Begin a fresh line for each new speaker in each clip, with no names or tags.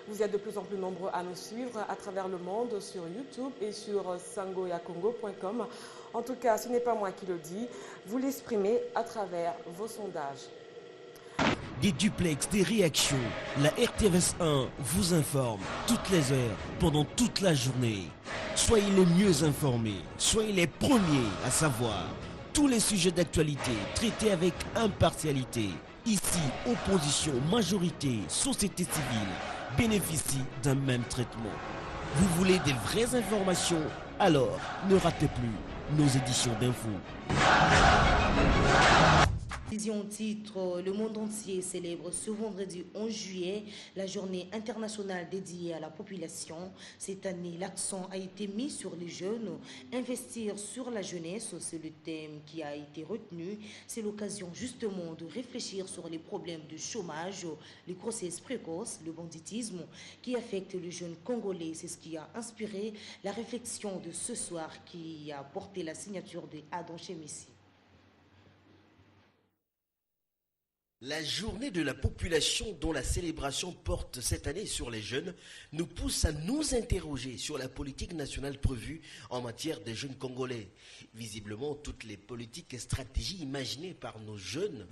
Vous êtes de plus en plus nombreux à nous suivre à travers le monde sur YouTube et sur sangoyakongo.com. En tout cas, ce n'est pas moi qui le dis, vous l'exprimez à travers vos sondages.
Des duplex, des réactions, la RTVS 1 vous informe toutes les heures, pendant toute la journée. Soyez les mieux informés, soyez les premiers à savoir. Tous les sujets d'actualité traités avec impartialité. Ici, opposition, majorité, société civile bénéficient d'un même traitement. Vous voulez des vraies informations? Alors, ne ratez plus nos éditions d'info.
Vision titre, le monde entier célèbre ce vendredi 11 juillet la journée internationale dédiée à la population. Cette année, l'accent a été mis sur les jeunes. Investir sur la jeunesse, c'est le thème qui a été retenu. C'est l'occasion justement de réfléchir sur les problèmes de chômage, les grossesses précoces, le banditisme qui affecte les jeunes congolais. C'est ce qui a inspiré la réflexion de ce soir qui a porté la signature de Adam Chemissi.
La journée de la population dont la célébration porte cette année sur les jeunes nous pousse à nous interroger sur la politique nationale prévue en matière des jeunes congolais. Visiblement, toutes les politiques et stratégies imaginées par nos jeunes,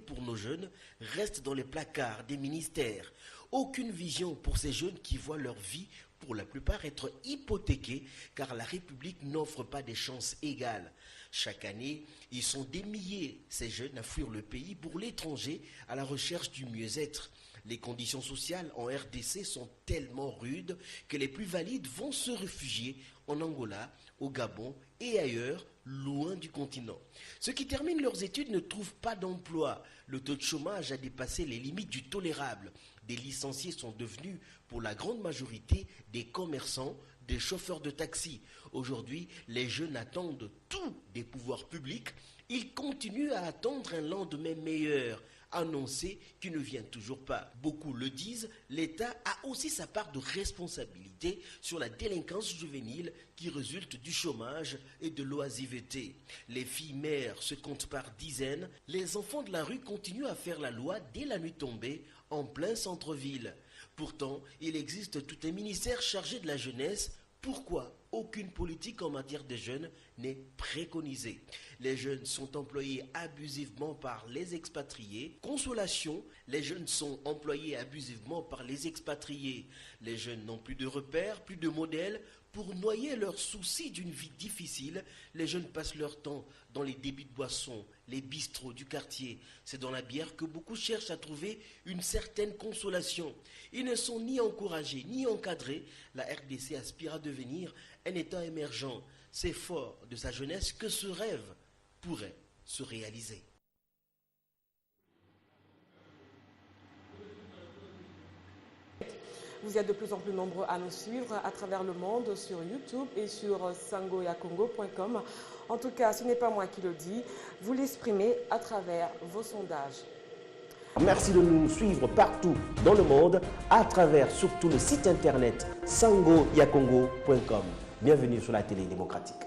pour nos jeunes restent dans les placards des ministères. Aucune vision pour ces jeunes qui voient leur vie pour la plupart être hypothéqués car la République n'offre pas des chances égales. Chaque année, ils sont des milliers, ces jeunes, à fuir le pays pour l'étranger à la recherche du mieux-être. Les conditions sociales en RDC sont tellement rudes que les plus valides vont se réfugier en Angola, au Gabon et ailleurs, loin du continent. Ceux qui terminent leurs études ne trouvent pas d'emploi. Le taux de chômage a dépassé les limites du tolérable. Des licenciés sont devenus, pour la grande majorité, des commerçants, des chauffeurs de taxi. Aujourd'hui, les jeunes attendent tout des pouvoirs publics. Ils continuent à attendre un lendemain meilleur, annoncé qui ne vient toujours pas. Beaucoup le disent, l'État a aussi sa part de responsabilité sur la délinquance juvénile qui résulte du chômage et de l'oisiveté. Les filles mères se comptent par dizaines. Les enfants de la rue continuent à faire la loi dès la nuit tombée, en plein centre-ville. Pourtant, il existe tout un ministère chargé de la jeunesse. Pourquoi aucune politique en matière de jeunes n'est préconisée? Les jeunes sont employés abusivement par les expatriés. Consolation, les jeunes sont employés abusivement par les expatriés. Les jeunes n'ont plus de repères, plus de modèles. Pour noyer leurs soucis d'une vie difficile, les jeunes passent leur temps dans les débits de boissons, les bistrots du quartier. C'est dans la bière que beaucoup cherchent à trouver une certaine consolation. Ils ne sont ni encouragés ni encadrés. La RDC aspire à devenir un État émergent. C'est fort de sa jeunesse que ce rêve pourrait se réaliser.
Vous êtes de plus en plus nombreux à nous suivre à travers le monde sur YouTube et sur sangoyakongo.com. En tout cas, ce n'est pas moi qui le dis, vous l'exprimez à travers vos sondages.
Merci de nous suivre partout dans le monde à travers surtout le site internet sangoyakongo.com. Bienvenue sur la télé démocratique.